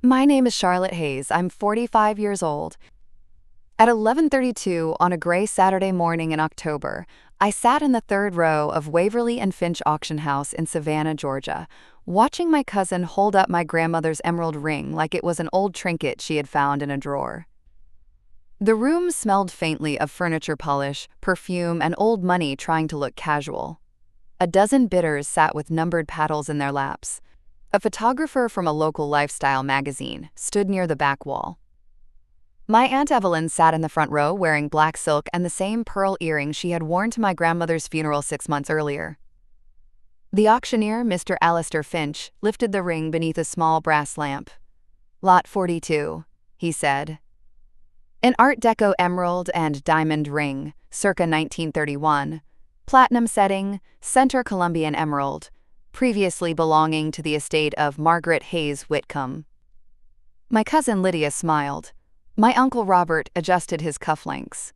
My name is Charlotte Hayes. I'm 45 years old. At 11:32 on a gray Saturday morning in October, I sat in the third row of Waverly and Finch Auction House in Savannah, Georgia, watching my cousin hold up my grandmother's emerald ring like it was an old trinket she had found in a drawer. The room smelled faintly of furniture polish, perfume, and old money trying to look casual. A dozen bidders sat with numbered paddles in their laps. A photographer from a local lifestyle magazine stood near the back wall. My Aunt Evelyn sat in the front row wearing black silk and the same pearl earring she had worn to my grandmother's funeral 6 months earlier. The auctioneer, Mr. Alistair Finch, lifted the ring beneath a small brass lamp. "Lot 42, he said. An Art Deco emerald and diamond ring, circa 1931. Platinum setting, center Colombian emerald, previously belonging to the estate of Margaret Hayes Whitcomb." My cousin Lydia smiled. My Uncle Robert adjusted his cufflinks.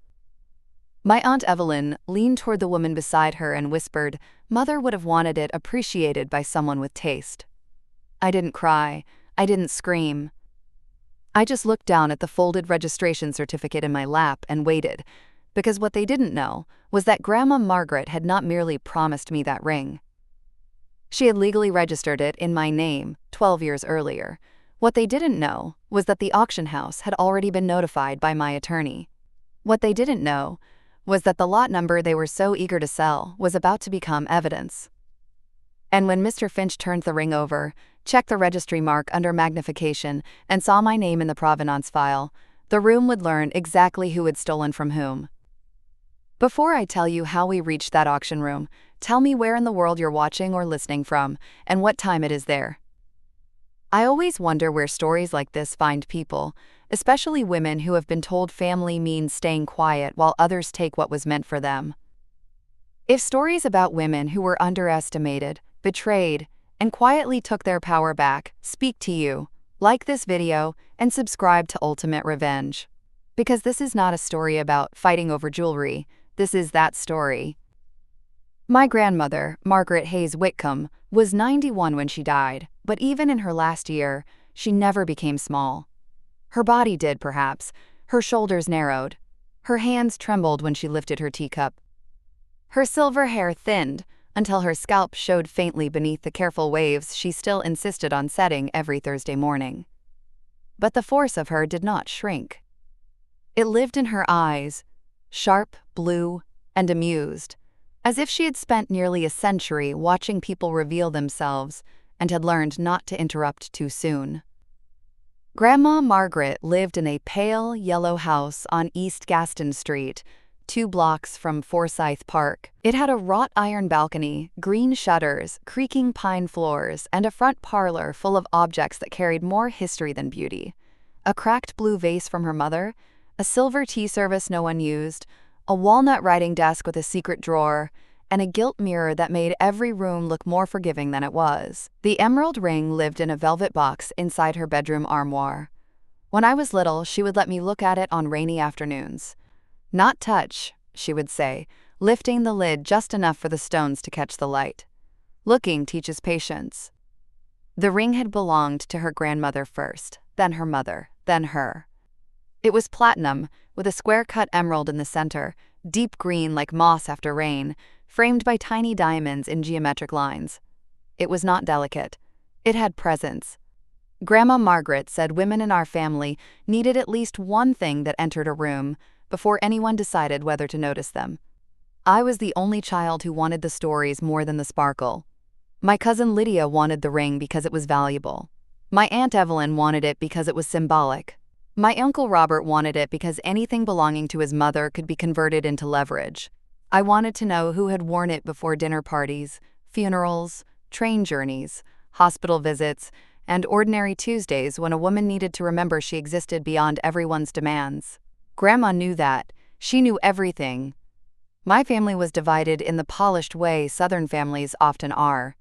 My Aunt Evelyn leaned toward the woman beside her and whispered, "Mother would have wanted it appreciated by someone with taste." I didn't cry. I didn't scream. I just looked down at the folded registration certificate in my lap and waited, because what they didn't know was that Grandma Margaret had not merely promised me that ring. She had legally registered it in my name 12 years earlier. What they didn't know was that the auction house had already been notified by my attorney. What they didn't know was that the lot number they were so eager to sell was about to become evidence. And when Mr. Finch turned the ring over, checked the registry mark under magnification, and saw my name in the provenance file, the room would learn exactly who had stolen from whom. Before I tell you how we reached that auction room, tell me where in the world you're watching or listening from, and what time it is there. I always wonder where stories like this find people, especially women who have been told family means staying quiet while others take what was meant for them. If stories about women who were underestimated, betrayed, and quietly took their power back speak to you, like this video and subscribe to Ultimate Revenge. Because this is not a story about fighting over jewelry, this is that story. My grandmother, Margaret Hayes Whitcomb, was 91 when she died, but even in her last year, she never became small. Her body did, perhaps. Her shoulders narrowed. Her hands trembled when she lifted her teacup. Her silver hair thinned until her scalp showed faintly beneath the careful waves she still insisted on setting every Thursday morning. But the force of her did not shrink. It lived in her eyes, sharp, blue, and amused, as if she had spent nearly a century watching people reveal themselves and had learned not to interrupt too soon. Grandma Margaret lived in a pale yellow house on East Gaston Street, 2 blocks from Forsyth Park. It had a wrought iron balcony, green shutters, creaking pine floors, and a front parlor full of objects that carried more history than beauty. A cracked blue vase from her mother, a silver tea service no one used, a walnut writing desk with a secret drawer, and a gilt mirror that made every room look more forgiving than it was. The emerald ring lived in a velvet box inside her bedroom armoire. When I was little, she would let me look at it on rainy afternoons. "Not touch," she would say, lifting the lid just enough for the stones to catch the light. Looking teaches patience. The ring had belonged to her grandmother first, then her mother, then her. It was platinum, with a square-cut emerald in the center, deep green like moss after rain, framed by tiny diamonds in geometric lines. It was not delicate. It had presence. Grandma Margaret said women in our family needed at least one thing that entered a room before anyone decided whether to notice them. I was the only child who wanted the stories more than the sparkle. My cousin Lydia wanted the ring because it was valuable. My Aunt Evelyn wanted it because it was symbolic. My Uncle Robert wanted it because anything belonging to his mother could be converted into leverage. I wanted to know who had worn it before dinner parties, funerals, train journeys, hospital visits, and ordinary Tuesdays when a woman needed to remember she existed beyond everyone's demands. Grandma knew that. She knew everything. My family was divided in the polished way Southern families often are.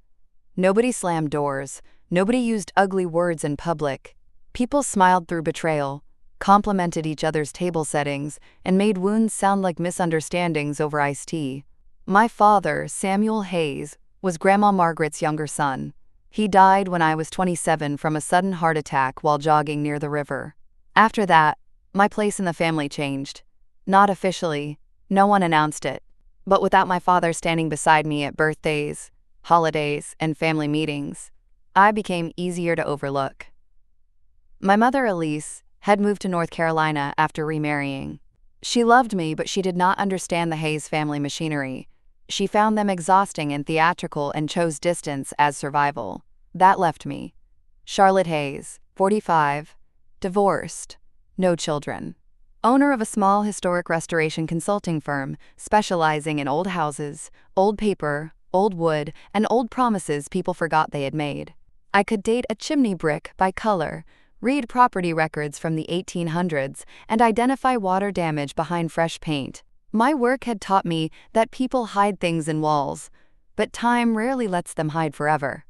Nobody slammed doors. Nobody used ugly words in public. People smiled through betrayal, complimented each other's table settings, and made wounds sound like misunderstandings over iced tea. My father, Samuel Hayes, was Grandma Margaret's younger son. He died when I was 27 from a sudden heart attack while jogging near the river. After that, my place in the family changed. Not officially, no one announced it, but without my father standing beside me at birthdays, holidays, and family meetings, I became easier to overlook. My mother, Elise, had moved to North Carolina after remarrying. She loved me, but she did not understand the Hayes family machinery. She found them exhausting and theatrical and chose distance as survival. That left me. Charlotte Hayes, 45, divorced, no children. Owner of a small historic restoration consulting firm specializing in old houses, old paper, old wood, and old promises people forgot they had made. I could date a chimney brick by color, read property records from the 1800s, and identify water damage behind fresh paint. My work had taught me that people hide things in walls, but time rarely lets them hide forever.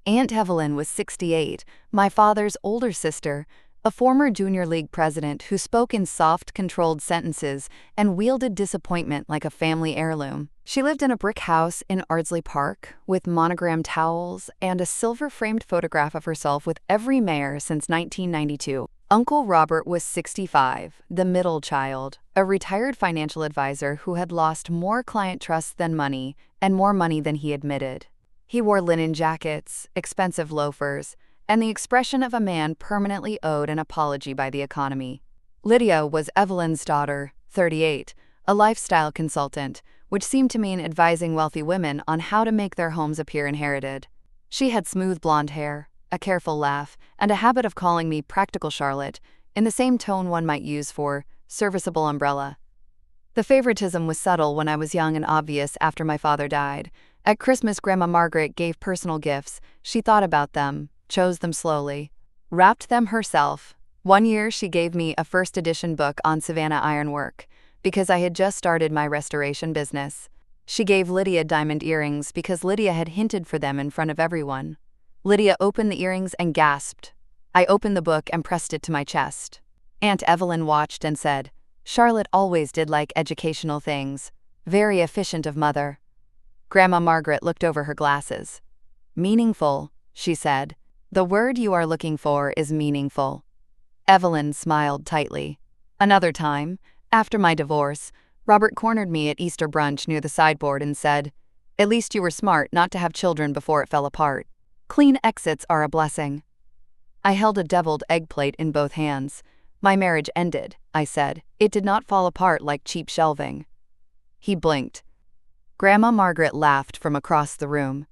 Aunt Evelyn was 68, my father's older sister, a former junior league president who spoke in soft, controlled sentences and wielded disappointment like a family heirloom. She lived in a brick house in Ardsley Park with monogrammed towels and a silver-framed photograph of herself with every mayor since 1992. Uncle Robert was 65, the middle child, a retired financial advisor who had lost more client trust than money and more money than he admitted. He wore linen jackets, expensive loafers, and the expression of a man permanently owed an apology by the economy. Lydia was Evelyn's daughter, 38, a lifestyle consultant, which seemed to mean advising wealthy women on how to make their homes appear inherited. She had smooth blonde hair, a careful laugh, and a habit of calling me Practical Charlotte, in the same tone one might use for serviceable umbrella. The favoritism was subtle when I was young and obvious after my father died. At Christmas, Grandma Margaret gave personal gifts. She thought about them, chose them slowly, wrapped them herself. One year she gave me a first edition book on Savannah ironwork, because I had just started my restoration business. She gave Lydia diamond earrings because Lydia had hinted for them in front of everyone. Lydia opened the earrings and gasped. I opened the book and pressed it to my chest. Aunt Evelyn watched and said, "Charlotte always did like educational things. Very efficient of mother." Grandma Margaret looked over her glasses. "Meaningful," she said. "The word you are looking for is meaningful." Evelyn smiled tightly. Another time, after my divorce, Robert cornered me at Easter brunch near the sideboard and said, "At least you were smart not to have children before it fell apart. Clean exits are a blessing." I held a deviled egg plate in both hands. "My marriage ended," I said. "It did not fall apart like cheap shelving." He blinked. Grandma Margaret laughed from across the room.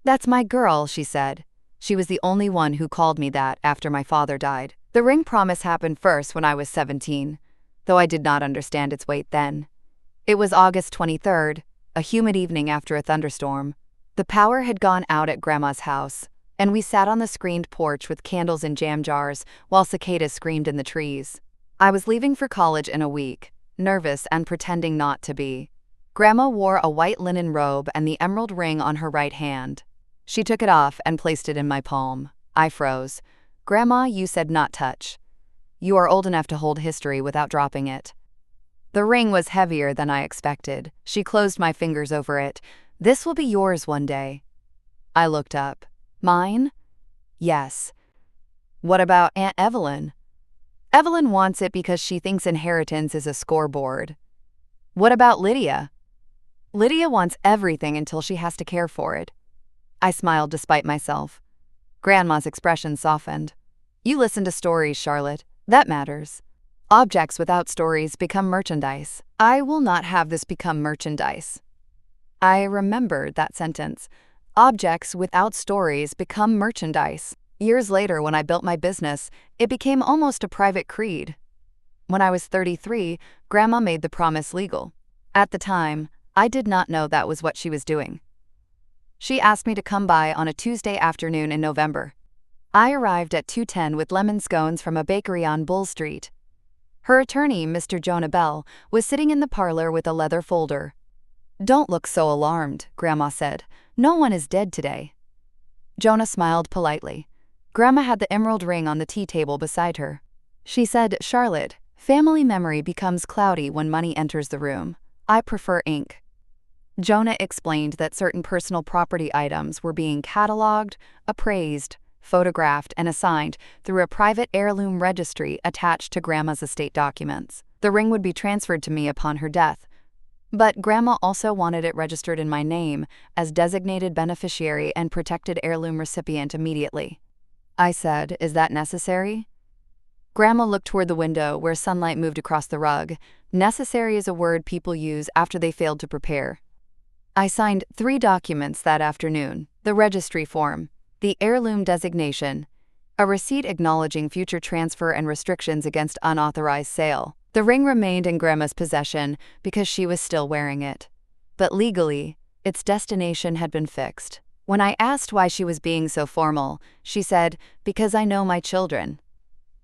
"That's my girl," she said. She was the only one who called me that after my father died. The ring promise happened first when I was 17, though I did not understand its weight then. It was August 23rd, a humid evening after a thunderstorm. The power had gone out at Grandma's house, and we sat on the screened porch with candles in jam jars while cicadas screamed in the trees. I was leaving for college in a week, nervous and pretending not to be. Grandma wore a white linen robe and the emerald ring on her right hand. She took it off and placed it in my palm. I froze. "Grandma, you said not touch. You are old enough to hold history without dropping it." The ring was heavier than I expected. She closed my fingers over it. "This will be yours one day." I looked up. "Mine?" "Yes." "What about Aunt Evelyn?" "Evelyn wants it because she thinks inheritance is a scoreboard." "What about Lydia?" "Lydia wants everything until she has to care for it." I smiled despite myself. Grandma's expression softened. "You listen to stories, Charlotte. That matters. Objects without stories become merchandise. I will not have this become merchandise." I remembered that sentence. Objects without stories become merchandise. Years later, when I built my business, it became almost a private creed. When I was 33, Grandma made the promise legal. At the time, I did not know that was what she was doing. She asked me to come by on a Tuesday afternoon in November. I arrived at 2:10 with lemon scones from a bakery on Bull Street. Her attorney, Mr. Jonah Bell, was sitting in the parlor with a leather folder. "Don't look so alarmed," Grandma said. "No one is dead today." Jonah smiled politely. Grandma had the emerald ring on the tea table beside her. She said, "Charlotte, family memory becomes cloudy when money enters the room. I prefer ink." Jonah explained that certain personal property items were being cataloged, appraised, photographed, and assigned through a private heirloom registry attached to Grandma's estate documents. The ring would be transferred to me upon her death, but Grandma also wanted it registered in my name as designated beneficiary and protected heirloom recipient immediately. I said, "Is that necessary?" Grandma looked toward the window where sunlight moved across the rug. Necessary is a word people use after they failed to prepare. I signed 3 documents that afternoon: the registry form, the heirloom designation, a receipt acknowledging future transfer and restrictions against unauthorized sale. The ring remained in Grandma's possession because she was still wearing it. But legally, its destination had been fixed. When I asked why she was being so formal, she said, "Because I know my children."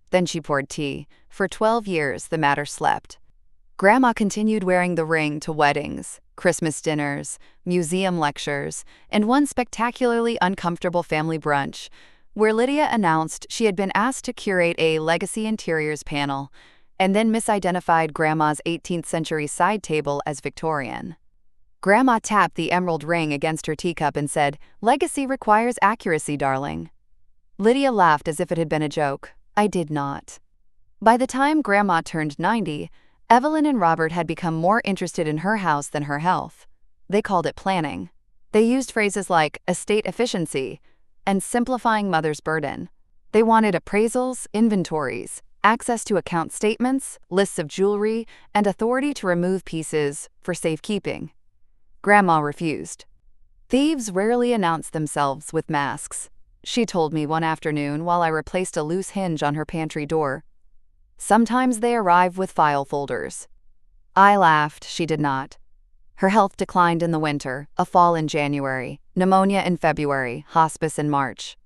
Then she poured tea. For 12 years, the matter slept. Grandma continued wearing the ring to weddings, Christmas dinners, museum lectures, and one spectacularly uncomfortable family brunch, where Lydia announced she had been asked to curate a Legacy Interiors panel, and then misidentified Grandma's 18th century side table as Victorian. Grandma tapped the emerald ring against her teacup and said, "Legacy requires accuracy, darling." Lydia laughed as if it had been a joke. I did not. By the time Grandma turned 90, Evelyn and Robert had become more interested in her house than her health. They called it planning. They used phrases like estate efficiency and simplifying mother's burden. They wanted appraisals, inventories, access to account statements, lists of jewelry, and authority to remove pieces for safekeeping. Grandma refused. Thieves rarely announced themselves with masks, she told me one afternoon while I replaced a loose hinge on her pantry door. Sometimes they arrive with file folders. I laughed, she did not. Her health declined in the winter, a fall in January, pneumonia in February, hospice in March.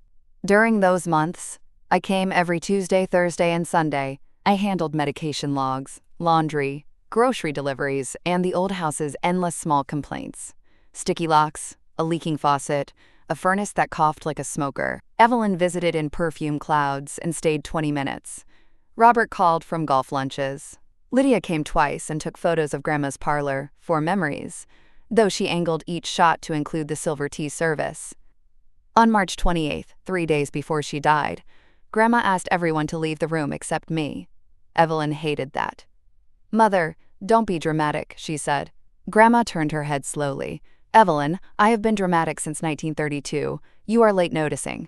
During those months, I came every Tuesday, Thursday, and Sunday. I handled medication logs, laundry, grocery deliveries, and the old house's endless small complaints. Sticky locks, a leaking faucet, a furnace that coughed like a smoker. Evelyn visited in perfume clouds and stayed 20 minutes. Robert called from golf lunches. Lydia came twice and took photos of Grandma's parlor for memories, though she angled each shot to include the silver tea service. On March 28th, 3 days before she died, Grandma asked everyone to leave the room except me. Evelyn hated that. "Mother, don't be dramatic," she said. Grandma turned her head slowly. "Evelyn, I have been dramatic since 1932. You are late noticing."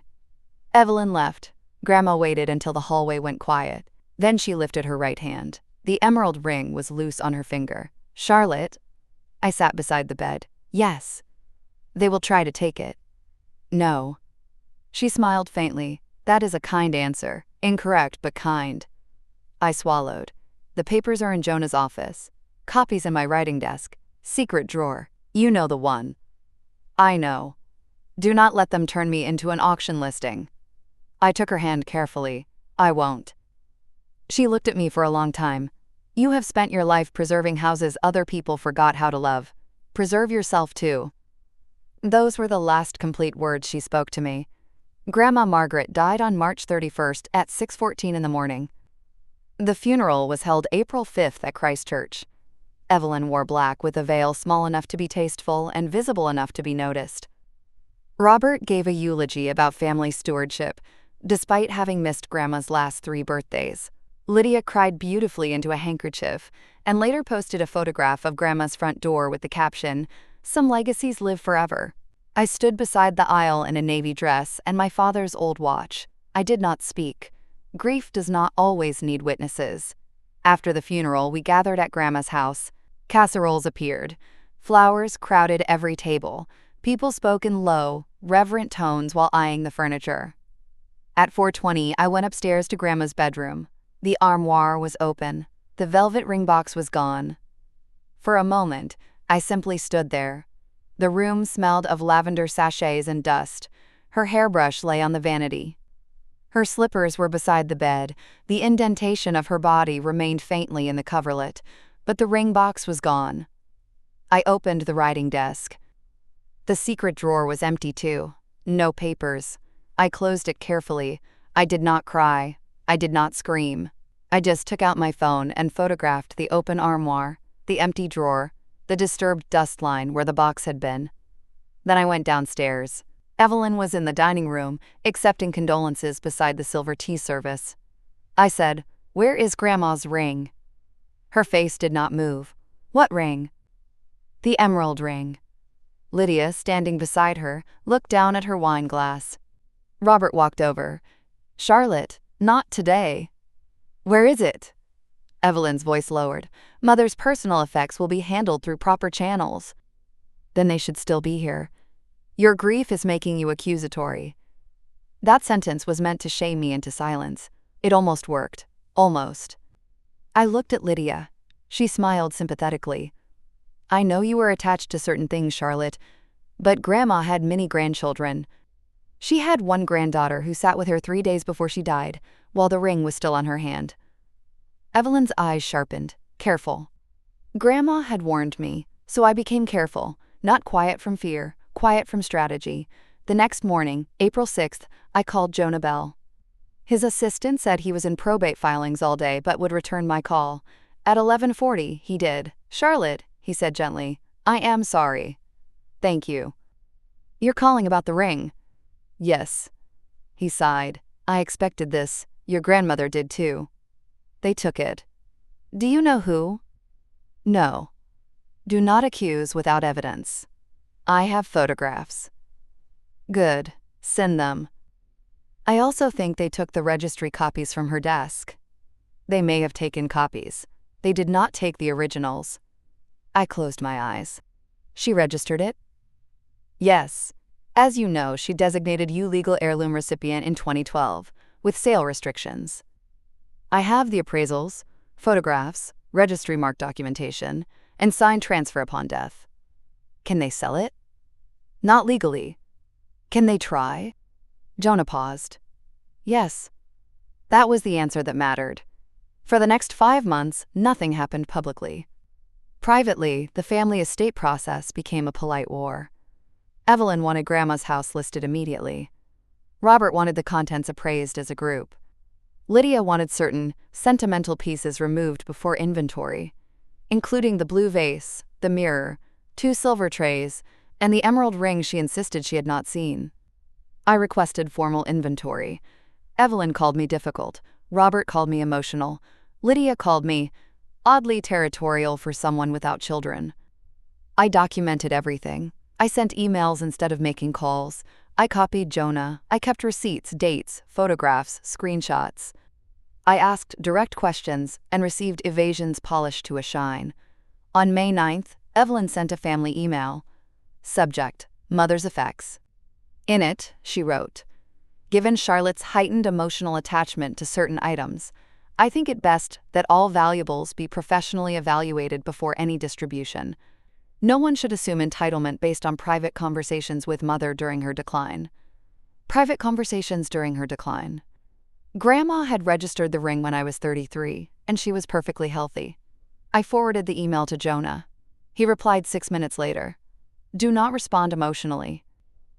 Evelyn left. Grandma waited until the hallway went quiet. Then she lifted her right hand. The emerald ring was loose on her finger. "Charlotte?" I sat beside the bed. "Yes." "They will try to take it." "No." She smiled faintly. "That is a kind answer. Incorrect, but kind." I swallowed. "The papers are in Jonah's office. Copies in my writing desk. Secret drawer. You know the one." "I know. Do not let them turn me into an auction listing." I took her hand carefully. "I won't." She looked at me for a long time. "You have spent your life preserving houses other people forgot how to love. Preserve yourself too." Those were the last complete words she spoke to me. Grandma Margaret died on March 31st at 6:14 in the morning. The funeral was held April 5th at Christ Church. Evelyn wore black with a veil small enough to be tasteful and visible enough to be noticed. Robert gave a eulogy about family stewardship, despite having missed Grandma's last 3 birthdays. Lydia cried beautifully into a handkerchief and later posted a photograph of Grandma's front door with the caption, "Some legacies live forever." I stood beside the aisle in a navy dress and my father's old watch. I did not speak. Grief does not always need witnesses. After the funeral, we gathered at Grandma's house. Casseroles appeared. Flowers crowded every table. People spoke in low, reverent tones while eyeing the furniture. At 4:20, I went upstairs to Grandma's bedroom. The armoire was open. The velvet ring box was gone. For a moment, I simply stood there. The room smelled of lavender sachets and dust. Her hairbrush lay on the vanity. Her slippers were beside the bed. The indentation of her body remained faintly in the coverlet, but the ring box was gone. I opened the writing desk. The secret drawer was empty too. No papers. I closed it carefully. I did not cry. I did not scream. I just took out my phone and photographed the open armoire, the empty drawer, the disturbed dust line where the box had been. Then I went downstairs. Evelyn was in the dining room, accepting condolences beside the silver tea service. I said, "Where is Grandma's ring?" Her face did not move. "What ring?" "The emerald ring." Lydia, standing beside her, looked down at her wine glass. Robert walked over. "Charlotte, not today." "Where is it?" Evelyn's voice lowered. "Mother's personal effects will be handled through proper channels." "Then they should still be here. Your grief is making you accusatory." That sentence was meant to shame me into silence. It almost worked. Almost. I looked at Lydia. She smiled sympathetically. "I know you were attached to certain things, Charlotte, but Grandma had many grandchildren. She had one granddaughter who sat with her 3 days before she died, while the ring was still on her hand." Evelyn's eyes sharpened. "Careful." Grandma had warned me, so I became careful, not quiet from fear, quiet from strategy. The next morning, April 6th, I called Jonah Bell. His assistant said he was in probate filings all day but would return my call. At 11:40, he did. "Charlotte," he said gently, "I am sorry." "Thank you." "You're calling about the ring?" "Yes." He sighed. "I expected this. Your grandmother did too." "They took it." "Do you know who?" "No." "Do not accuse without evidence." "I have photographs." "Good. Send them." "I also think they took the registry copies from her desk." "They may have taken copies. They did not take the originals." I closed my eyes. "She registered it?" "Yes. As you know, she designated you legal heirloom recipient in 2012, with sale restrictions." "I have the appraisals, photographs, registry mark documentation, and signed transfer upon death." "Can they sell it?" "Not legally." "Can they try?" Jonah paused. "Yes." That was the answer that mattered. For the next 5 months, nothing happened publicly. Privately, the family estate process became a polite war. Evelyn wanted Grandma's house listed immediately. Robert wanted the contents appraised as a group. Lydia wanted certain sentimental pieces removed before inventory, including the blue vase, the mirror, 2 silver trays, and the emerald ring she insisted she had not seen. I requested formal inventory. Evelyn called me difficult. Robert called me emotional. Lydia called me oddly territorial for someone without children. I documented everything. I sent emails instead of making calls. I copied Jonah. I kept receipts, dates, photographs, screenshots. I asked direct questions and received evasions polished to a shine. On May 9th, Evelyn sent a family email. Subject: Mother's effects. In it, she wrote, "Given Charlotte's heightened emotional attachment to certain items, I think it best that all valuables be professionally evaluated before any distribution. No one should assume entitlement based on private conversations with Mother during her decline." Private conversations during her decline. Grandma had registered the ring when I was 33, and she was perfectly healthy. I forwarded the email to Jonah. He replied 6 minutes later. "Do not respond emotionally.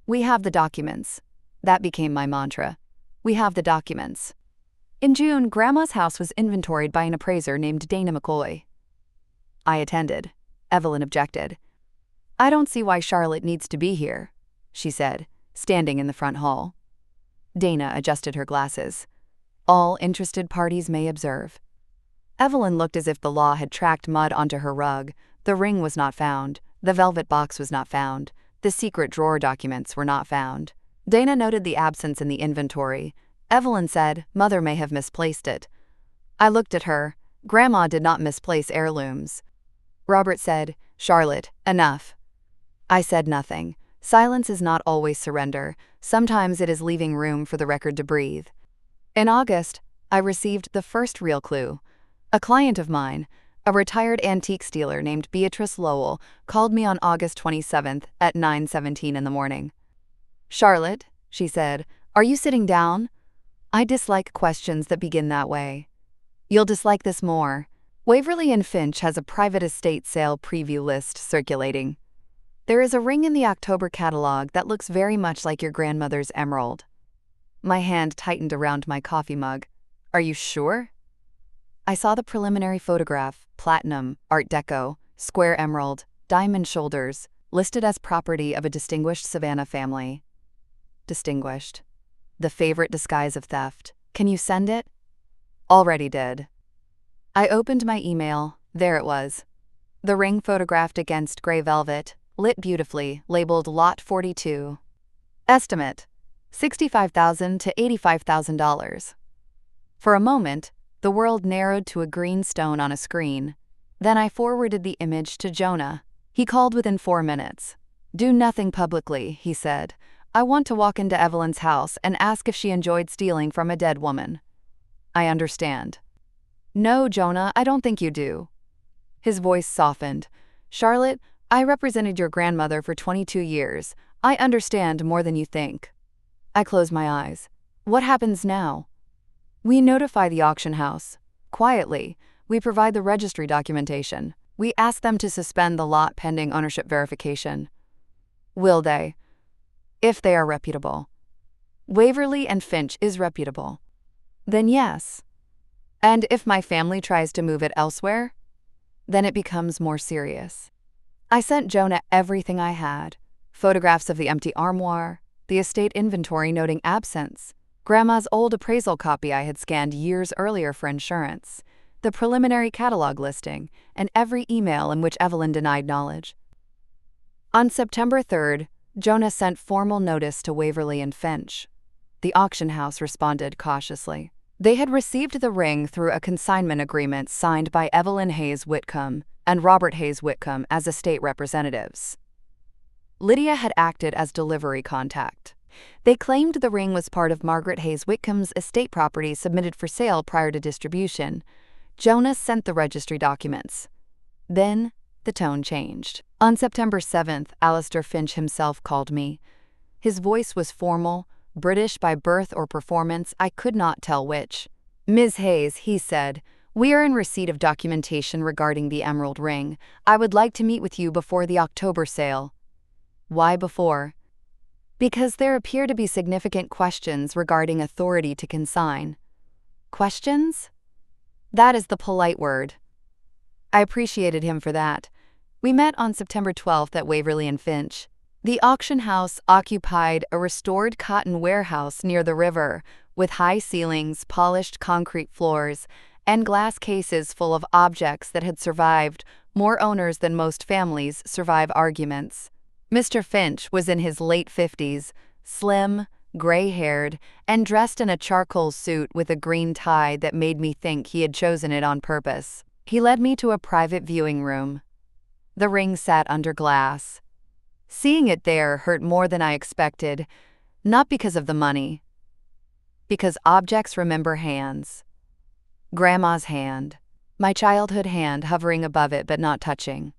We have the documents." That became my mantra. We have the documents. In June, Grandma's house was inventoried by an appraiser named Dana McCoy. I attended. Evelyn objected. "I don't see why Charlotte needs to be here," she said, standing in the front hall. Dana adjusted her glasses. "All interested parties may observe." Evelyn looked as if the law had tracked mud onto her rug. The ring was not found. The velvet box was not found. The secret drawer documents were not found. Dana noted the absence in the inventory. Evelyn said, "Mother may have misplaced it." I looked at her. Grandma did not misplace heirlooms. Robert said, "Charlotte, enough." I said nothing. Silence is not always surrender. Sometimes it is leaving room for the record to breathe. In August, I received the first real clue. A client of mine, a retired antiques dealer named Beatrice Lowell, called me on August 27th at 9:17 in the morning. "Charlotte," she said, "are you sitting down?" I dislike questions that begin that way. "You'll dislike this more. Waverly and Finch has a private estate sale preview list circulating. There is a ring in the October catalog that looks very much like your grandmother's emerald." My hand tightened around my coffee mug. "Are you sure?" I saw the preliminary photograph, platinum, Art Deco, square emerald, diamond shoulders, listed as property of a distinguished Savannah family. Distinguished. The favorite disguise of theft. Can you send it? Already did. I opened my email. There it was. The ring photographed against gray velvet, lit beautifully, labeled Lot 42. Estimate: $65,000 to $85,000. For a moment, the world narrowed to a green stone on a screen. Then I forwarded the image to Jonah. He called within 4 minutes. "Do nothing publicly," he said. "I want to walk into Evelyn's house and ask if she enjoyed stealing from a dead woman." "I understand." "No, Jonah, I don't think you do." His voice softened. "Charlotte, I represented your grandmother for 22 years. I understand more than you think." I closed my eyes. What happens now? We notify the auction house. Quietly, we provide the registry documentation. We ask them to suspend the lot pending ownership verification. Will they? If they are reputable. Waverly and Finch is reputable. Then yes. And if my family tries to move it elsewhere, then it becomes more serious. I sent Jonah everything I had. Photographs of the empty armoire, the estate inventory noting absence, Grandma's old appraisal copy I had scanned years earlier for insurance, the preliminary catalog listing, and every email in which Evelyn denied knowledge. On September 3rd, Jonah sent formal notice to Waverly and Finch. The auction house responded cautiously. They had received the ring through a consignment agreement signed by Evelyn Hayes Whitcomb and Robert Hayes Whitcomb as estate representatives. Lydia had acted as delivery contact. They claimed the ring was part of Margaret Hayes Whitcomb's estate property submitted for sale prior to distribution. Jonah sent the registry documents. Then, the tone changed. On September 7th, Alistair Finch himself called me. His voice was formal, British by birth or performance, I could not tell which. "Ms. Hayes," he said, "we are in receipt of documentation regarding the emerald ring. I would like to meet with you before the October sale." Why before? Because there appear to be significant questions regarding authority to consign. Questions? That is the polite word. I appreciated him for that. We met on September 12th at Waverly and Finch. The auction house occupied a restored cotton warehouse near the river, with high ceilings, polished concrete floors, and glass cases full of objects that had survived more owners than most families survive arguments. Mr. Finch was in his late 50s, slim, gray-haired, and dressed in a charcoal suit with a green tie that made me think he had chosen it on purpose. He led me to a private viewing room. The ring sat under glass. Seeing it there hurt more than I expected, not because of the money, because objects remember hands. Grandma's hand, my childhood hand hovering above it but not touching.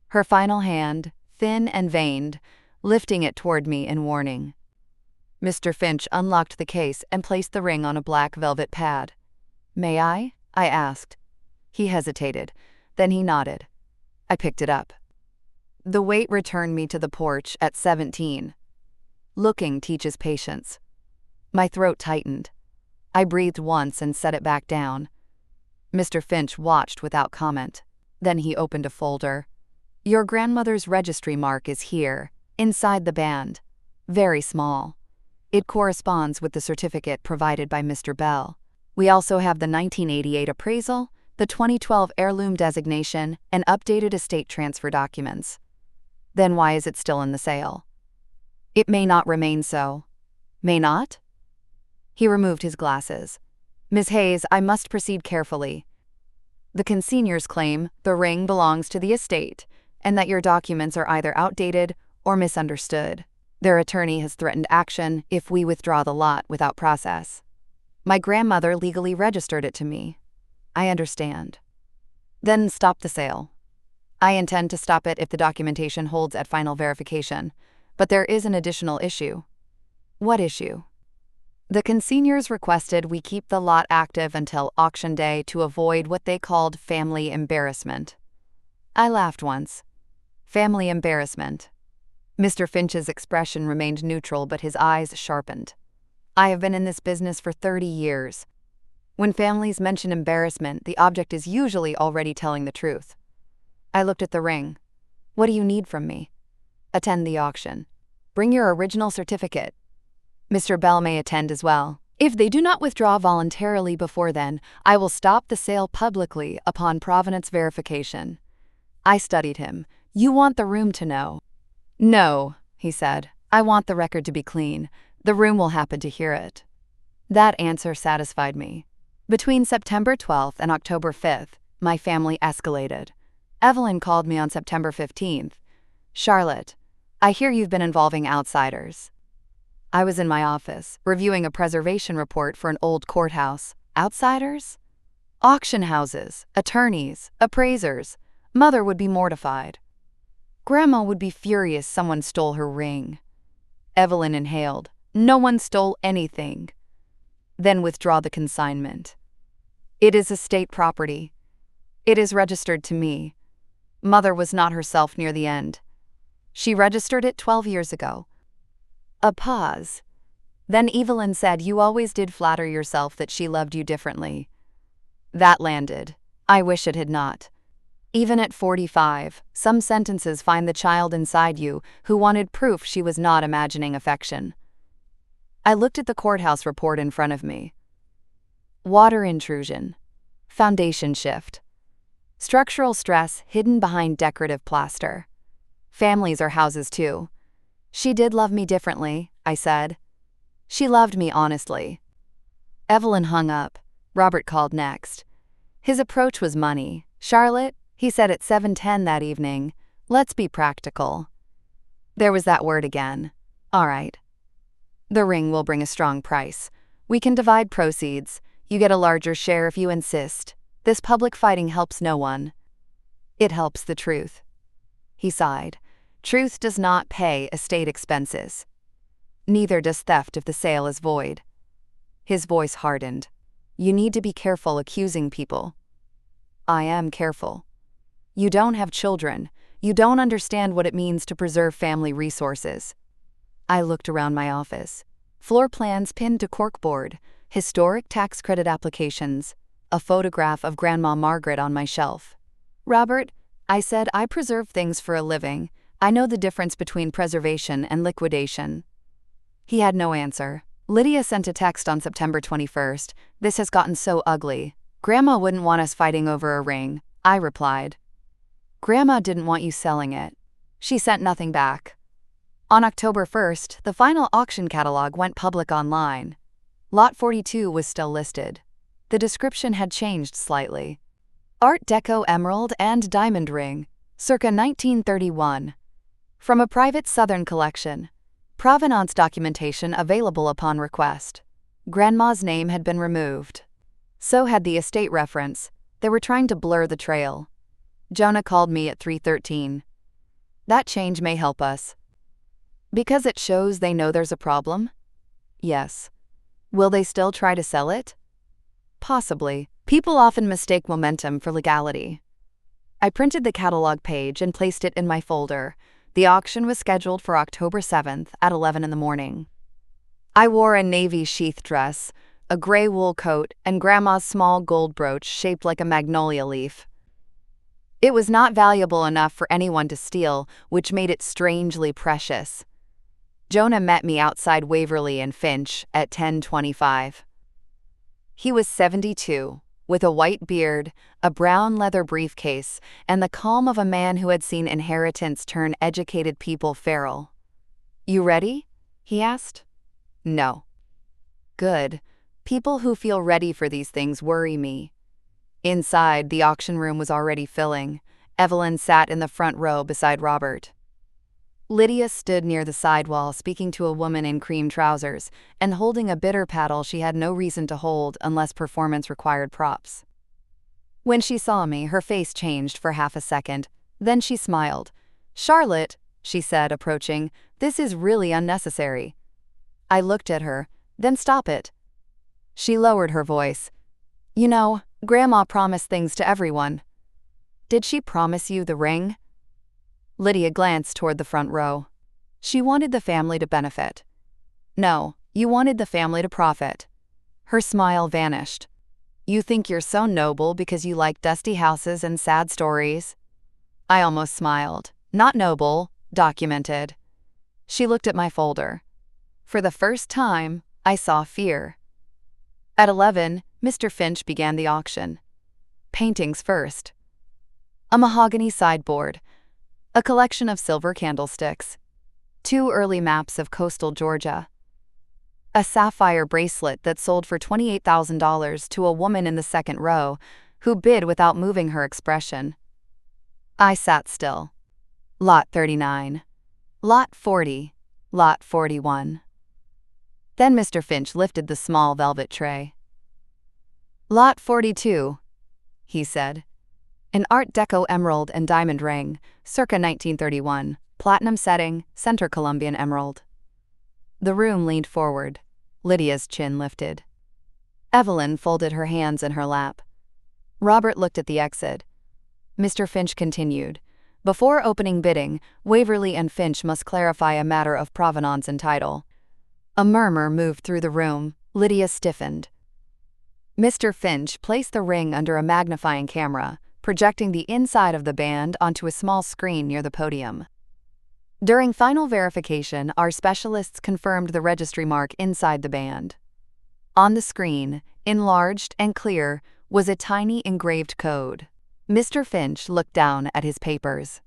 Her final hand, thin and veined, lifting it toward me in warning. Mr. Finch unlocked the case and placed the ring on a black velvet pad. "May I?" I asked. He hesitated. Then he nodded. I picked it up. The weight returned me to the porch at 17. Looking teaches patience. My throat tightened. I breathed once and set it back down. Mr. Finch watched without comment. Then he opened a folder. "Your grandmother's registry mark is here, inside the band. Very small. It corresponds with the certificate provided by Mr. Bell. We also have the 1988 appraisal, the 2012 heirloom designation, and updated estate transfer documents." Then why is it still in the sale? It may not remain so. May not? He removed his glasses. "Ms. Hayes, I must proceed carefully. The consignors claim the ring belongs to the estate, and that your documents are either outdated or misunderstood. Their attorney has threatened action if we withdraw the lot without process. My grandmother legally registered it to me. I understand. Then stop the sale. I intend to stop it if the documentation holds at final verification, but there is an additional issue." "What issue?" "The consignors requested we keep the lot active until auction day to avoid what they called family embarrassment." I laughed once. Family embarrassment. Mr. Finch's expression remained neutral, but his eyes sharpened. "I have been in this business for 30 years. When families mention embarrassment, the object is usually already telling the truth." I looked at the ring. What do you need from me? Attend the auction. Bring your original certificate. Mr. Bell may attend as well. If they do not withdraw voluntarily before then, I will stop the sale publicly upon provenance verification. I studied him. You want the room to know? No, he said. I want the record to be clean. The room will happen to hear it. That answer satisfied me. Between September 12th and October 5th, my family escalated. Evelyn called me on September 15th. Charlotte, I hear you've been involving outsiders. I was in my office, reviewing a preservation report for an old courthouse. Outsiders? Auction houses, attorneys, appraisers. Mother would be mortified. Grandma would be furious someone stole her ring. Evelyn inhaled. No one stole anything. Then withdraw the consignment. It is estate property. It is registered to me. Mother was not herself near the end. She registered it 12 years ago. A pause. Then Evelyn said you always did flatter yourself that she loved you differently. That landed. I wish it had not. Even at 45, some sentences find the child inside you who wanted proof she was not imagining affection. I looked at the courthouse report in front of me. Water intrusion. Foundation shift. Structural stress hidden behind decorative plaster. Families are houses too. She did love me differently, I said. She loved me honestly. Evelyn hung up. Robert called next. His approach was money. Charlotte, he said at 7:10 that evening, let's be practical. There was that word again. All right. The ring will bring a strong price. We can divide proceeds. You get a larger share if you insist. This public fighting helps no one. It helps the truth. He sighed. Truth does not pay estate expenses. Neither does theft if the sale is void. His voice hardened. You need to be careful accusing people. I am careful. You don't have children. You don't understand what it means to preserve family resources. I looked around my office. Floor plans pinned to corkboard, historic tax credit applications, a photograph of Grandma Margaret on my shelf. Robert, I said, I preserve things for a living. I know the difference between preservation and liquidation. He had no answer. Lydia sent a text on September 21st. This has gotten so ugly. Grandma wouldn't want us fighting over a ring. I replied. Grandma didn't want you selling it. She sent nothing back. On October 1st, the final auction catalog went public online. Lot 42 was still listed. The description had changed slightly. Art Deco emerald and diamond ring, circa 1931. From a private Southern collection. Provenance documentation available upon request. Grandma's name had been removed. So had the estate reference. They were trying to blur the trail. Jonah called me at 3:13. That change may help us. Because it shows they know there's a problem? Yes. Will they still try to sell it? Possibly. People often mistake momentum for legality. I printed the catalog page and placed it in my folder. The auction was scheduled for October 7th at 11 in the morning. I wore a navy sheath dress, a gray wool coat, and Grandma's small gold brooch shaped like a magnolia leaf. It was not valuable enough for anyone to steal, which made it strangely precious. Jonah met me outside Waverly and Finch at 10:25. He was 72, with a white beard, a brown leather briefcase, and the calm of a man who had seen inheritance turn educated people feral. You ready? He asked. No. Good. People who feel ready for these things worry me. Inside, the auction room was already filling. Evelyn sat in the front row beside Robert. Lydia stood near the sidewall speaking to a woman in cream trousers and holding a bitter paddle she had no reason to hold unless performance required props. When she saw me, her face changed for half a second. Then she smiled. Charlotte, she said, approaching, this is really unnecessary. I looked at her. Then stop it. She lowered her voice. You know, Grandma promised things to everyone. Did she promise you the ring? Lydia glanced toward the front row. She wanted the family to benefit. No, you wanted the family to profit. Her smile vanished. You think you're so noble because you like dusty houses and sad stories? I almost smiled. Not noble, documented. She looked at my folder. For the first time, I saw fear. At 11, Mr. Finch began the auction. Paintings first. A mahogany sideboard. A collection of silver candlesticks. 2 early maps of coastal Georgia. A sapphire bracelet that sold for $28,000 to a woman in the second row, who bid without moving her expression. I sat still. Lot 39. Lot 40. Lot 41. Then Mr. Finch lifted the small velvet tray. Lot 42, he said. An Art Deco emerald and diamond ring, circa 1931, platinum setting, center Colombian emerald. The room leaned forward. Lydia's chin lifted. Evelyn folded her hands in her lap. Robert looked at the exit. Mr. Finch continued. Before opening bidding, Waverly and Finch must clarify a matter of provenance and title. A murmur moved through the room. Lydia stiffened. Mr. Finch placed the ring under a magnifying camera, projecting the inside of the band onto a small screen near the podium. During final verification, our specialists confirmed the registry mark inside the band. On the screen, enlarged and clear, was a tiny engraved code. Mr. Finch looked down at his papers.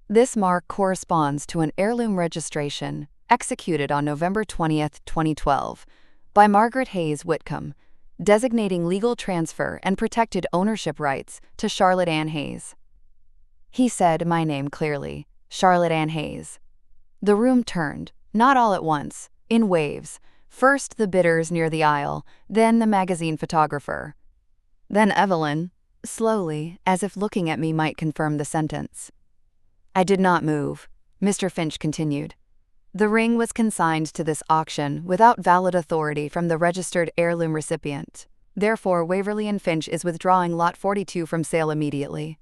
This mark corresponds to an heirloom registration executed on November 20, 2012, by Margaret Hayes Whitcomb, designating legal transfer and protected ownership rights to Charlotte Ann Hayes. He said my name clearly, Charlotte Ann Hayes. The room turned, not all at once, in waves, first the bidders near the aisle, then the magazine photographer. Then Evelyn, slowly, as if looking at me might confirm the sentence. I did not move. Mr. Finch continued. The ring was consigned to this auction without valid authority from the registered heirloom recipient. Therefore, Waverly and Finch is withdrawing Lot 42 from sale immediately.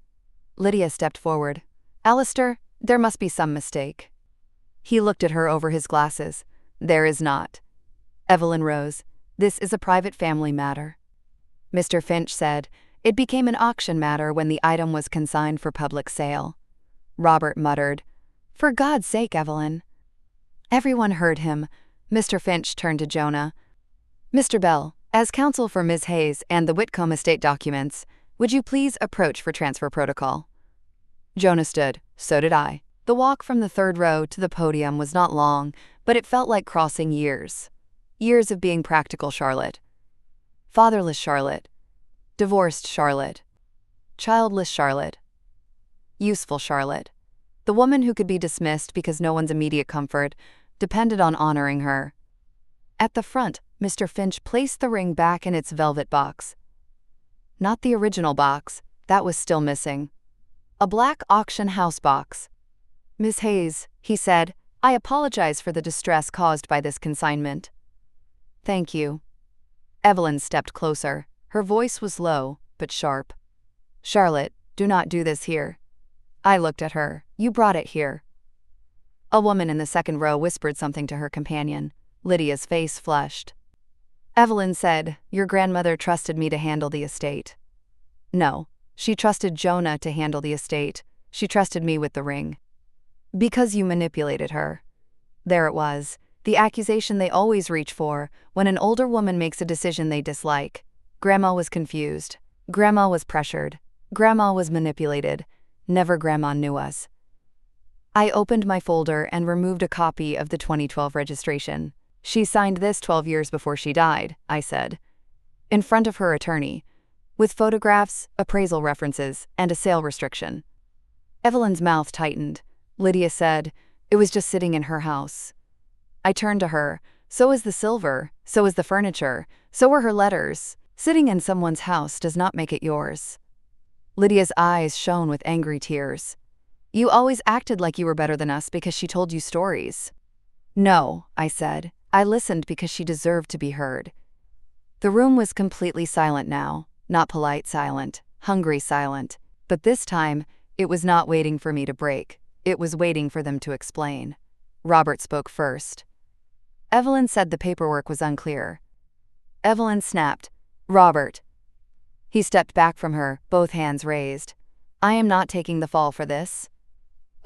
Lydia stepped forward. Alistair, there must be some mistake. He looked at her over his glasses. There is not. Evelyn rose. This is a private family matter. Mr. Finch said, it became an auction matter when the item was consigned for public sale. Robert muttered, For God's sake, Evelyn. Everyone heard him. Mr. Finch turned to Jonah. Mr. Bell, as counsel for Ms. Hayes and the Whitcomb estate documents, would you please approach for transfer protocol? Jonah stood. So did I. The walk from the third row to the podium was not long, but it felt like crossing years. Years of being practical Charlotte. Fatherless Charlotte. Divorced Charlotte. Childless Charlotte. Useful Charlotte. The woman who could be dismissed because no one's immediate comfort depended on honoring her. At the front, Mr. Finch placed the ring back in its velvet box. Not the original box, that was still missing. A black auction house box. Miss Hayes, he said, I apologize for the distress caused by this consignment. Thank you. Evelyn stepped closer. Her voice was low, but sharp. Charlotte, do not do this here. I looked at her. You brought it here. A woman in the second row whispered something to her companion. Lydia's face flushed. Evelyn said, Your grandmother trusted me to handle the estate. No, she trusted Jonah to handle the estate. She trusted me with the ring. Because you manipulated her. There it was, the accusation they always reach for when an older woman makes a decision they dislike. Grandma was confused. Grandma was pressured. Grandma was manipulated. Never Grandma knew us. I opened my folder and removed a copy of the 2012 registration. She signed this 12 years before she died, I said. In front of her attorney. With photographs, appraisal references, and a sale restriction. Evelyn's mouth tightened. Lydia said, It was just sitting in her house. I turned to her. So is the silver. So is the furniture. So are her letters. Sitting in someone's house does not make it yours. Lydia's eyes shone with angry tears. You always acted like you were better than us because she told you stories. No, I said. I listened because she deserved to be heard. The room was completely silent now, not polite silent, hungry silent. But this time, it was not waiting for me to break. It was waiting for them to explain. Robert spoke first. Evelyn said the paperwork was unclear. Evelyn snapped, Robert. He stepped back from her, both hands raised. I am not taking the fall for this.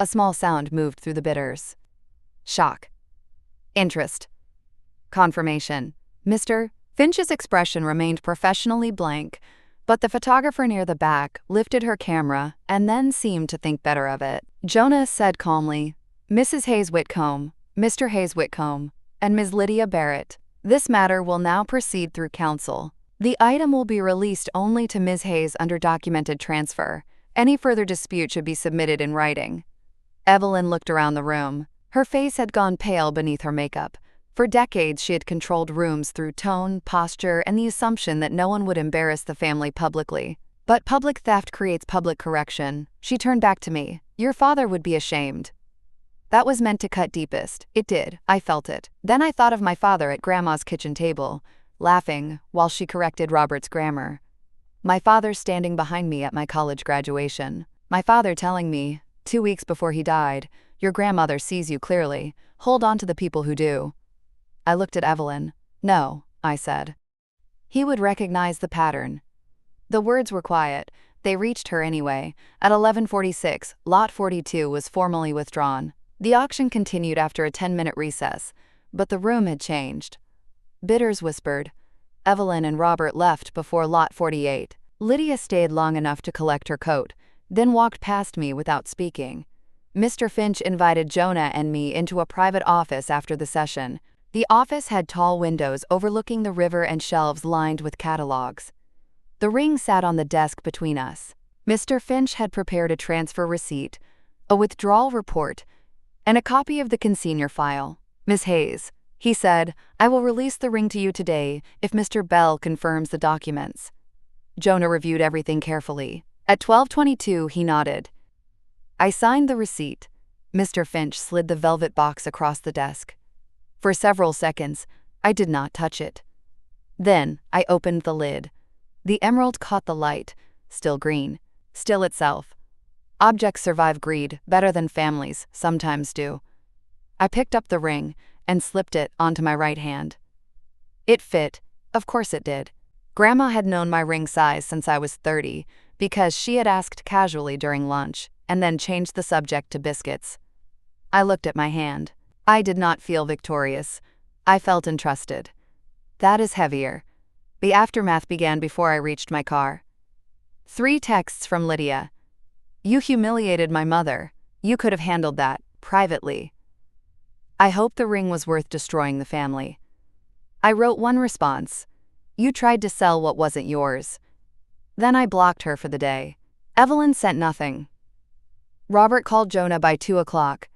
A small sound moved through the bitters. Shock. Interest. Confirmation. Mr. Finch's expression remained professionally blank, but the photographer near the back lifted her camera and then seemed to think better of it. Jonah said calmly, "Mrs. Hayes Whitcomb, Mr. Hayes Whitcomb, and Ms. Lydia Barrett, this matter will now proceed through counsel. The item will be released only to Ms. Hayes under documented transfer. Any further dispute should be submitted in writing." Evelyn looked around the room. Her face had gone pale beneath her makeup. For decades, she had controlled rooms through tone, posture, and the assumption that no one would embarrass the family publicly. But public theft creates public correction. She turned back to me. "Your father would be ashamed." That was meant to cut deepest. It did. I felt it. Then I thought of my father at Grandma's kitchen table, laughing while she corrected Robert's grammar. My father standing behind me at my college graduation. My father telling me, 2 weeks before he died, "Your grandmother sees you clearly. Hold on to the people who do." I looked at Evelyn. "No," I said. He would recognize the pattern. The words were quiet. They reached her anyway. At 11:46, Lot 42 was formally withdrawn. The auction continued after a 10-minute recess, but the room had changed. Bidders whispered. Evelyn and Robert left before Lot 48. Lydia stayed long enough to collect her coat, then walked past me without speaking. Mr. Finch invited Jonah and me into a private office after the session. The office had tall windows overlooking the river and shelves lined with catalogs. The ring sat on the desk between us. Mr. Finch had prepared a transfer receipt, a withdrawal report, and a copy of the consignor file. "Miss Hayes," he said, "I will release the ring to you today if Mr. Bell confirms the documents." Jonah reviewed everything carefully. At 12:22, he nodded. I signed the receipt. Mr. Finch slid the velvet box across the desk. For several seconds, I did not touch it. Then, I opened the lid. The emerald caught the light, still green, still itself. Objects survive greed better than families sometimes do. I picked up the ring and slipped it onto my right hand. It fit, of course it did. Grandma had known my ring size since I was 30 because she had asked casually during lunch and then changed the subject to biscuits. I looked at my hand. I did not feel victorious. I felt entrusted. That is heavier. The aftermath began before I reached my car. 3 texts from Lydia. "You humiliated my mother. You could have handled that, privately. I hope the ring was worth destroying the family." I wrote one response. "You tried to sell what wasn't yours." Then I blocked her for the day. Evelyn sent nothing. Robert called Jonah by 2 o'clock,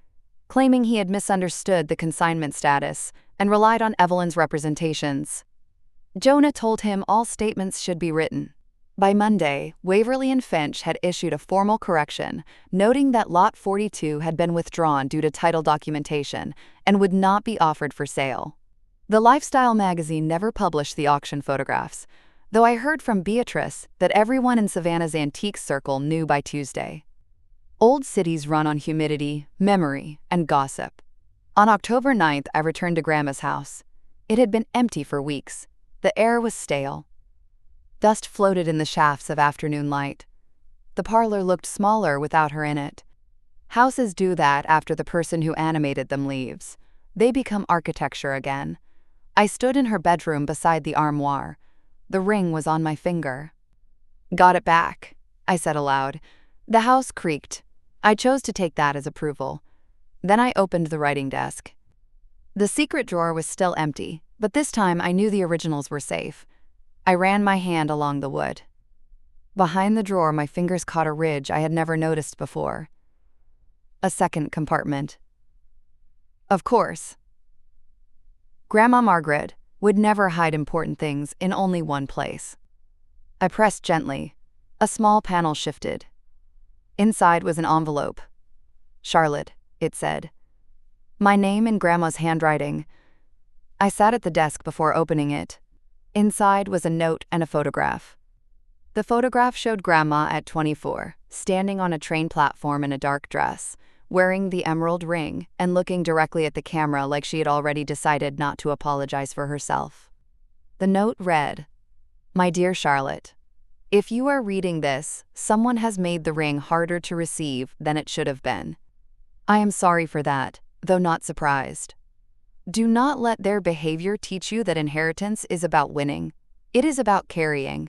claiming he had misunderstood the consignment status and relied on Evelyn's representations. Jonah told him all statements should be written. By Monday, Waverly and Finch had issued a formal correction, noting that Lot 42 had been withdrawn due to title documentation and would not be offered for sale. The lifestyle magazine never published the auction photographs, though I heard from Beatrice that everyone in Savannah's antique circle knew by Tuesday. Old cities run on humidity, memory, and gossip. On October 9th, I returned to Grandma's house. It had been empty for weeks. The air was stale. Dust floated in the shafts of afternoon light. The parlor looked smaller without her in it. Houses do that after the person who animated them leaves. They become architecture again. I stood in her bedroom beside the armoire. The ring was on my finger. "Got it back," I said aloud. The house creaked. I chose to take that as approval. Then I opened the writing desk. The secret drawer was still empty, but this time I knew the originals were safe. I ran my hand along the wood. Behind the drawer, my fingers caught a ridge I had never noticed before. A second compartment. Of course. Grandma Margaret would never hide important things in only one place. I pressed gently. A small panel shifted. Inside was an envelope. "Charlotte," it said. My name in Grandma's handwriting. I sat at the desk before opening it. Inside was a note and a photograph. The photograph showed Grandma at 24, standing on a train platform in a dark dress, wearing the emerald ring and looking directly at the camera like she had already decided not to apologize for herself. The note read, "My dear Charlotte, if you are reading this, someone has made the ring harder to receive than it should have been. I am sorry for that, though not surprised. Do not let their behavior teach you that inheritance is about winning. It is about carrying.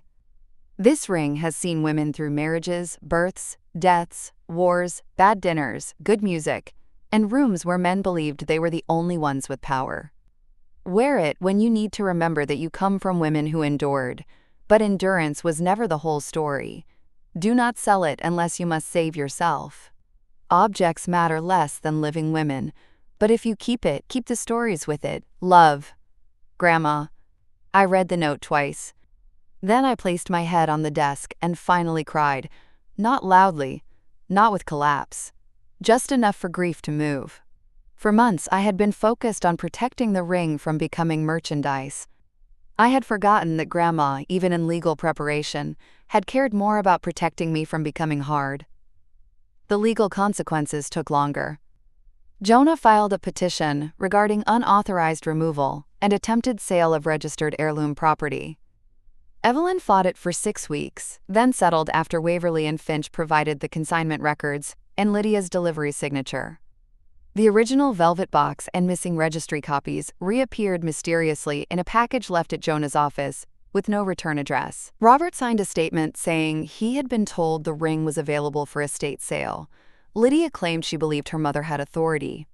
This ring has seen women through marriages, births, deaths, wars, bad dinners, good music, and rooms where men believed they were the only ones with power. Wear it when you need to remember that you come from women who endured, but endurance was never the whole story. Do not sell it unless you must save yourself. Objects matter less than living women, but if you keep it, keep the stories with it. Love. Grandma. I read the note twice. Then I placed my head on the desk and finally cried, not loudly, not with collapse, just enough for grief to move. For months, I had been focused on protecting the ring from becoming merchandise. I had forgotten that Grandma, even in legal preparation, had cared more about protecting me from becoming hard. The legal consequences took longer. Jonah filed a petition regarding unauthorized removal and attempted sale of registered heirloom property. Evelyn fought it for 6 weeks, then settled after Waverly and Finch provided the consignment records and Lydia's delivery signature. The original velvet box and missing registry copies reappeared mysteriously in a package left at Jonah's office with no return address. Robert signed a statement saying he had been told the ring was available for estate sale. Lydia claimed she believed her mother had authority.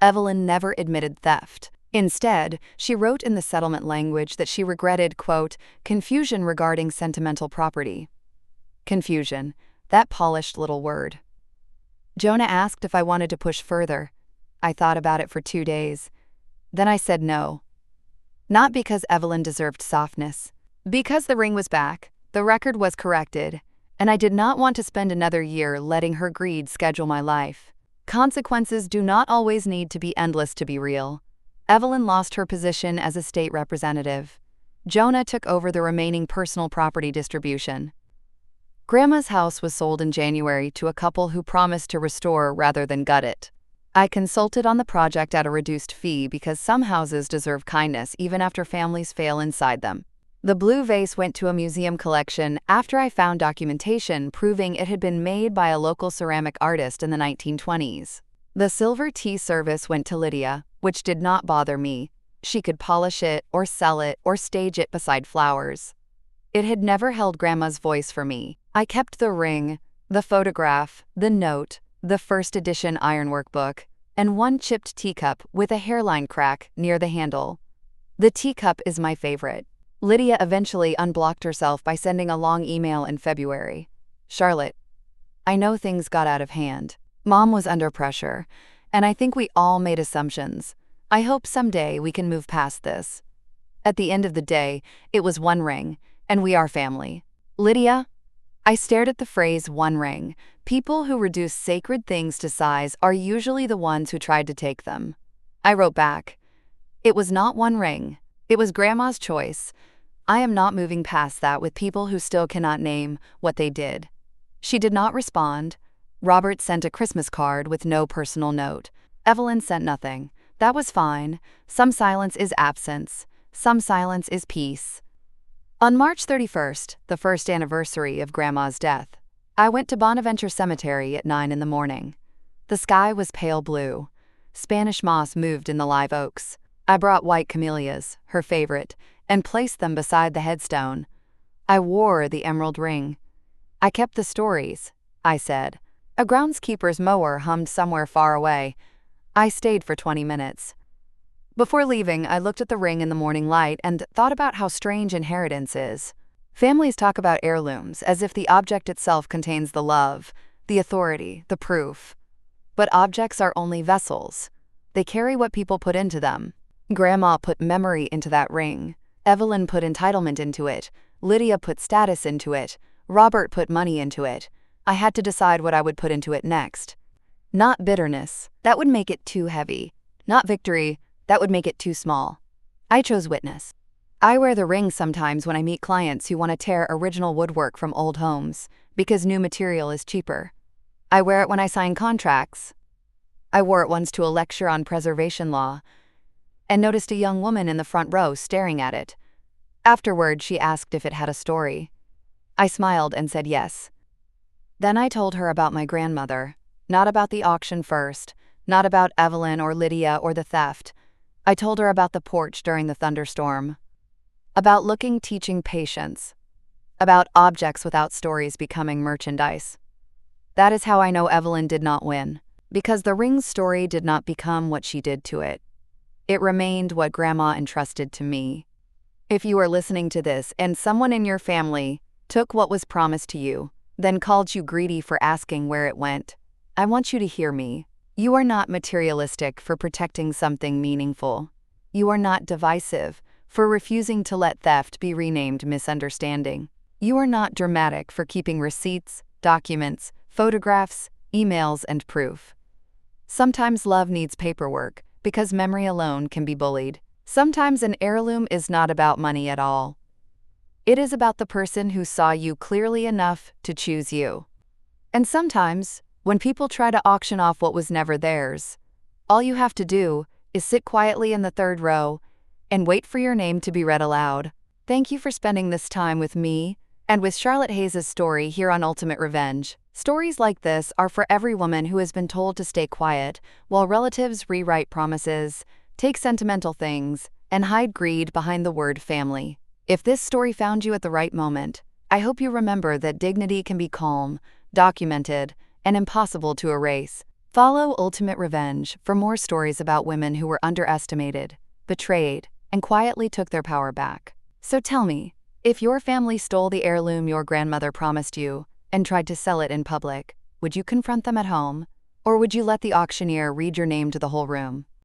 Evelyn never admitted theft. Instead, she wrote in the settlement language that she regretted, quote, confusion regarding sentimental property. Confusion, that polished little word. Jonah asked if I wanted to push further. I thought about it for 2 days. Then I said no. Not because Evelyn deserved softness. Because the ring was back, the record was corrected, and I did not want to spend another year letting her greed schedule my life. Consequences do not always need to be endless to be real. Evelyn lost her position as a state representative. Jonah took over the remaining personal property distribution. Grandma's house was sold in January to a couple who promised to restore rather than gut it. I consulted on the project at a reduced fee because some houses deserve kindness even after families fail inside them. The blue vase went to a museum collection after I found documentation proving it had been made by a local ceramic artist in the 1920s. The silver tea service went to Lydia, which did not bother me. She could polish it or sell it or stage it beside flowers. It had never held Grandma's voice for me. I kept the ring, the photograph, the note, the first edition ironwork book, and one chipped teacup with a hairline crack near the handle. The teacup is my favorite. Lydia eventually unblocked herself by sending a long email in February. Charlotte, I know things got out of hand. Mom was under pressure, and I think we all made assumptions. I hope someday we can move past this. At the end of the day, it was one ring, and we are family. Lydia? I stared at the phrase one ring. People who reduce sacred things to size are usually the ones who tried to take them. I wrote back. It was not one ring. It was Grandma's choice. I am not moving past that with people who still cannot name what they did. She did not respond. Robert sent a Christmas card with no personal note. Evelyn sent nothing. That was fine. Some silence is absence. Some silence is peace. On March 31st, the first anniversary of Grandma's death, I went to Bonaventure Cemetery at 9 in the morning. The sky was pale blue. Spanish moss moved in the live oaks. I brought white camellias, her favorite, and placed them beside the headstone. I wore the emerald ring. I kept the stories, I said. A groundskeeper's mower hummed somewhere far away. I stayed for 20 minutes. Before leaving, I looked at the ring in the morning light and thought about how strange inheritance is. Families talk about heirlooms as if the object itself contains the love, the authority, the proof. But objects are only vessels. They carry what people put into them. Grandma put memory into that ring. Evelyn put entitlement into it. Lydia put status into it. Robert put money into it. I had to decide what I would put into it next. Not bitterness. That would make it too heavy. Not victory. That would make it too small. I chose witness. I wear the ring sometimes when I meet clients who want to tear original woodwork from old homes because new material is cheaper. I wear it when I sign contracts. I wore it once to a lecture on preservation law and noticed a young woman in the front row staring at it. Afterward, she asked if it had a story. I smiled and said yes. Then I told her about my grandmother. Not about the auction first, not about Evelyn or Lydia or the theft. I told her about the porch during the thunderstorm, about looking teaching patience, about objects without stories becoming merchandise. That is how I know Evelyn did not win, because the ring's story did not become what she did to it. It remained what Grandma entrusted to me. If you are listening to this and someone in your family took what was promised to you, then called you greedy for asking where it went, I want you to hear me. You are not materialistic for protecting something meaningful. You are not divisive for refusing to let theft be renamed misunderstanding. You are not dramatic for keeping receipts, documents, photographs, emails, and proof. Sometimes love needs paperwork because memory alone can be bullied. Sometimes an heirloom is not about money at all. It is about the person who saw you clearly enough to choose you. And sometimes, when people try to auction off what was never theirs, all you have to do is sit quietly in the third row and wait for your name to be read aloud. Thank you for spending this time with me and with Charlotte Hayes' story here on Ultimate Revenge. Stories like this are for every woman who has been told to stay quiet while relatives rewrite promises, take sentimental things, and hide greed behind the word family. If this story found you at the right moment, I hope you remember that dignity can be calm, documented, and impossible to erase. Follow Ultimate Revenge for more stories about women who were underestimated, betrayed, and quietly took their power back. So tell me, if your family stole the heirloom your grandmother promised you and tried to sell it in public, would you confront them at home? Or would you let the auctioneer read your name to the whole room?